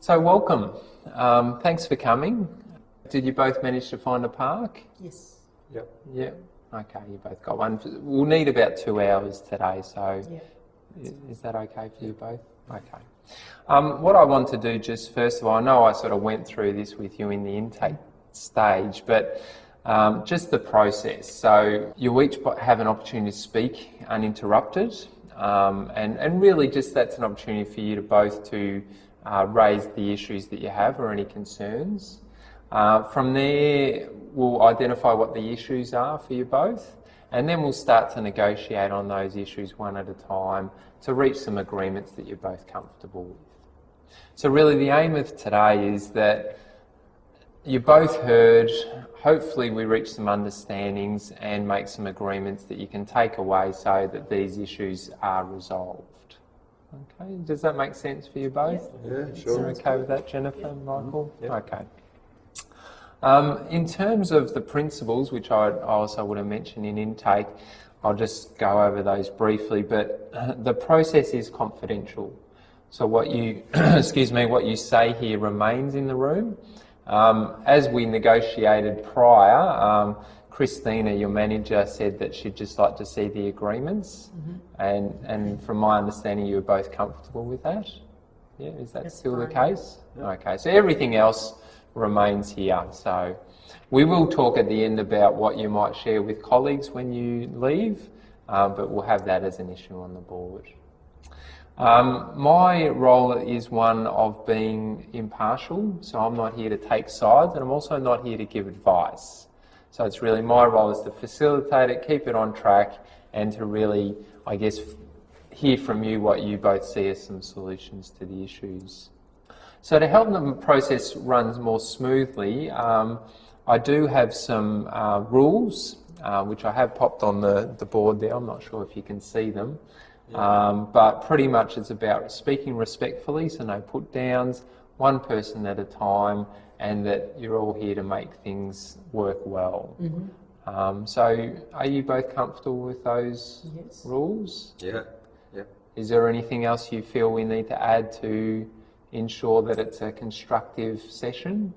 So welcome. Thanks for coming. Did you both manage to find a park? Yes. Yep. Yep. Okay, you both got one. We'll need about 2 hours today, so is that okay for you both? Okay. What I want to do just first of all, I know I sort of went through this with you in the intake stage, but just the process. So you each have an opportunity to speak uninterrupted, and really just that's an opportunity for you to both to raise the issues that you have or any concerns. From there, we'll identify what the issues are for you both, and then we'll start to negotiate on those issues one at a time to reach some agreements that you're both comfortable with. So really the aim of today is that you both heard, hopefully we reach some understandings and make some agreements that you can take away so that these issues are resolved. Okay, does that make sense for you both? Yeah, You're sure. okay with that, Jennifer and Michael? Yep. Okay. In terms of the principles, which I also would have mentioned in intake, I'll just go over those briefly, but the process is confidential. So what you, what you say here remains in the room. As we negotiated prior, Christina, your manager, said that she'd just like to see the agreements, and from my understanding, you were both comfortable with that. Yeah, is that That's still the fine. case? Okay, so everything else remains here. So we will talk at the end about what you might share with colleagues when you leave, but we'll have that as an issue on the board. My role is one of being impartial, so I'm not here to take sides, and I'm also not here to give advice. So it's really my role is to facilitate it, keep it on track, and to really, I guess, hear from you what you both see as some solutions to the issues. So to help the process run more smoothly, I do have some rules, which I have popped on the board there. I'm not sure if you can see them. But pretty much it's about speaking respectfully, so no put downs, one person at a time, and that you're all here to make things work well. So are you both comfortable with those rules? Yeah. Yeah. Is there anything else you feel we need to add to ensure that it's a constructive session?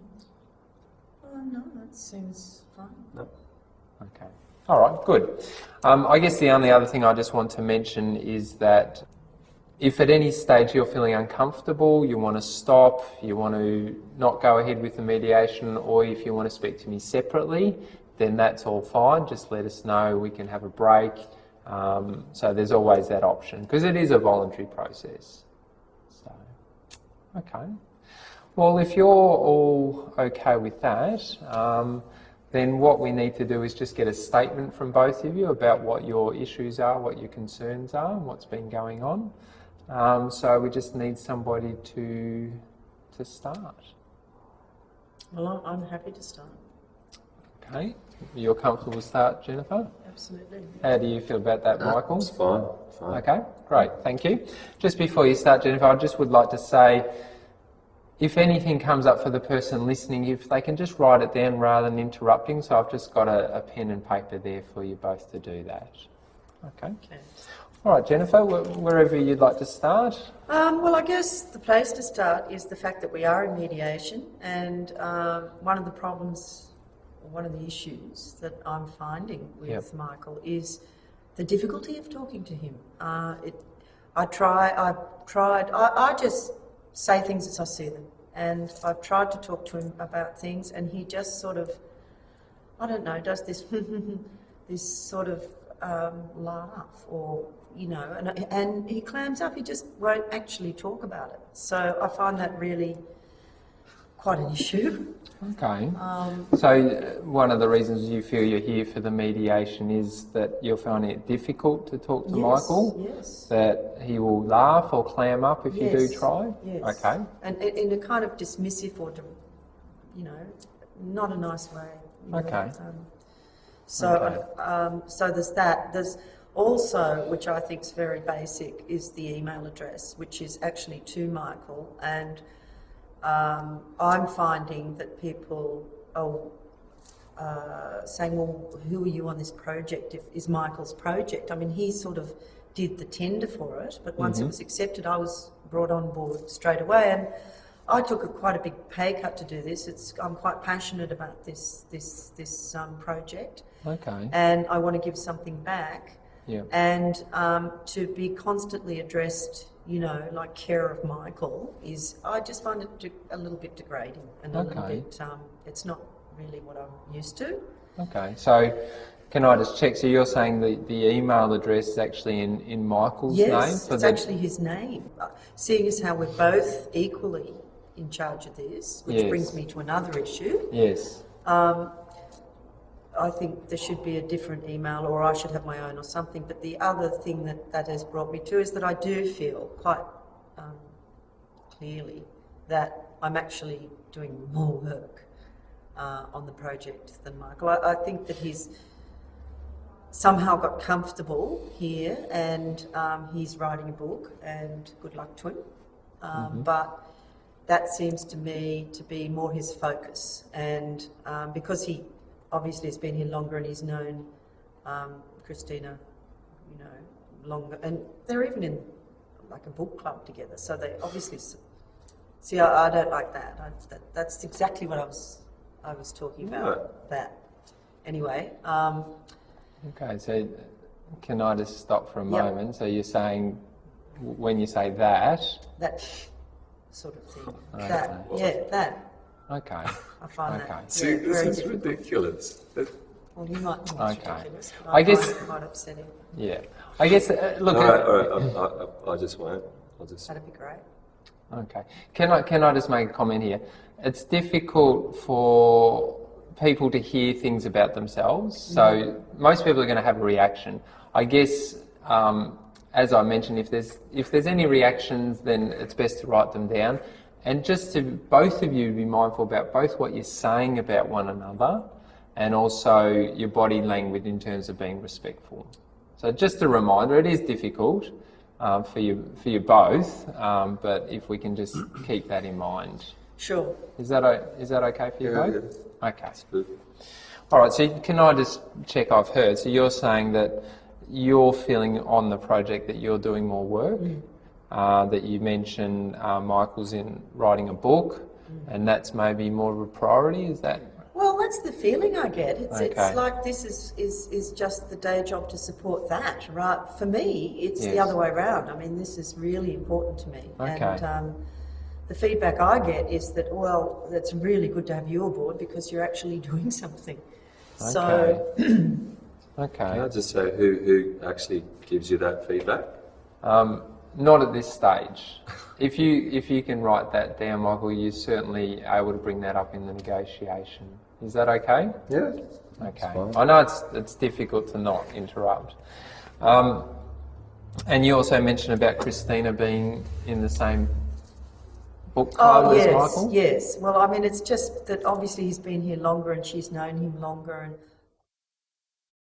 No, that seems fine. No. Okay. All right, good. I guess the only other thing I just want to mention is that if at any stage you're feeling uncomfortable, you want to stop, you want to not go ahead with the mediation, or if you want to speak to me separately, then that's all fine. Just let us know, we can have a break. So there's always that option, because it is a voluntary process. So, okay. Well, if you're all okay with that, then what we need to do is just get a statement from both of you about what your issues are, what your concerns are, and what's been going on. So we just need somebody to start. Well, I'm happy to start. Okay. You're comfortable to start, Jennifer? Absolutely. How do you feel about that, Michael? It's fine. Fine. Okay, great, thank you. Just before you start, Jennifer, I just would like to say, if anything comes up for the person listening, if they can just write it down rather than interrupting, so I've just got a pen and paper there for you both to do that. Okay. All right, Jennifer, wherever you'd like to start. Well, I guess the place to start is the fact that we are in mediation, and one of the problems, one of the issues that I'm finding with Michael is the difficulty of talking to him. I just say things as I see them, and I've tried to talk to him about things, and he just sort of, I don't know, does this this sort of laugh, or and he clams up. He just won't actually talk about it. So I find that really quite an issue. Okay. So one of the reasons you feel you're here for the mediation is that you're finding it difficult to talk to Michael? Yes. That he will laugh or clam up if you do try? Yes. Okay. And in a kind of dismissive or, not a nice way. Okay. So there's that. There's also, which I think is very basic, is the email address, which is actually to Michael, and I'm finding that people are saying, well, who are you on this project? Is Michael's project? I mean, he sort of did the tender for it, but once it was accepted, I was brought on board straight away, and I took quite a big pay cut to do this. I'm quite passionate about this project, Okay. and I want to give something back. Yeah. And to be constantly addressed, like care of Michael, I just find it a little bit degrading and a little bit. It's not really what I'm used to. Okay. So, can I just check? So you're saying the email address is actually in Michael's name? Yes, it's actually his name. Seeing as how we're both equally in charge of this, which brings me to another issue. Yes. I think there should be a different email, or I should have my own or something. But the other thing that has brought me to is that I do feel quite clearly that I'm actually doing more work on the project than Michael. I think that he's somehow got comfortable here, and he's writing a book, and good luck to him. But that seems to me to be more his focus, and because he obviously has been here longer and he's known Christina, longer, and they're even in like a book club together, so they obviously see. I don't like that. That's exactly what I was talking about. That anyway. Okay, so can I just stop for a moment? So you're saying, when you say that sort of thing, okay. that. Okay. I find that. See, this is ridiculous. Well, you might think it's ridiculous, but I guess find it quite upsetting. Yeah, I guess. Look. I just won't. That'd be great. Okay. Can I just make a comment here? It's difficult for people to hear things about themselves, so most people are going to have a reaction. I guess, as I mentioned, if there's any reactions, then it's best to write them down, and just to both of you be mindful about both what you're saying about one another, and also your body language in terms of being respectful. So just a reminder, it is difficult for you both, but if we can just keep that in mind. Sure. Is that okay for you both? Yeah. Okay. That's good. All right, so can I just check I've heard? So you're saying that you're feeling on the project that you're doing more work, that you mentioned Michael's in writing a book, and that's maybe more of a priority, is that? Well, that's the feeling I get. It's Okay. like this is just the day job to support that, right? For me, it's the Yes. other way around. I mean, this is really important to me. Okay. And the feedback I get is that, well, it's really good to have you aboard because you're actually doing something. So, Okay. Can I just say who actually gives you that feedback? Not at this stage. If you can write that down, Michael, you're certainly able to bring that up in the negotiation. Is that okay? Yeah. Okay. fine. I know it's difficult to not interrupt. And you also mentioned about Christina being in the same book club as Michael? Yes. Well, I mean, it's just that obviously he's been here longer and she's known him longer, and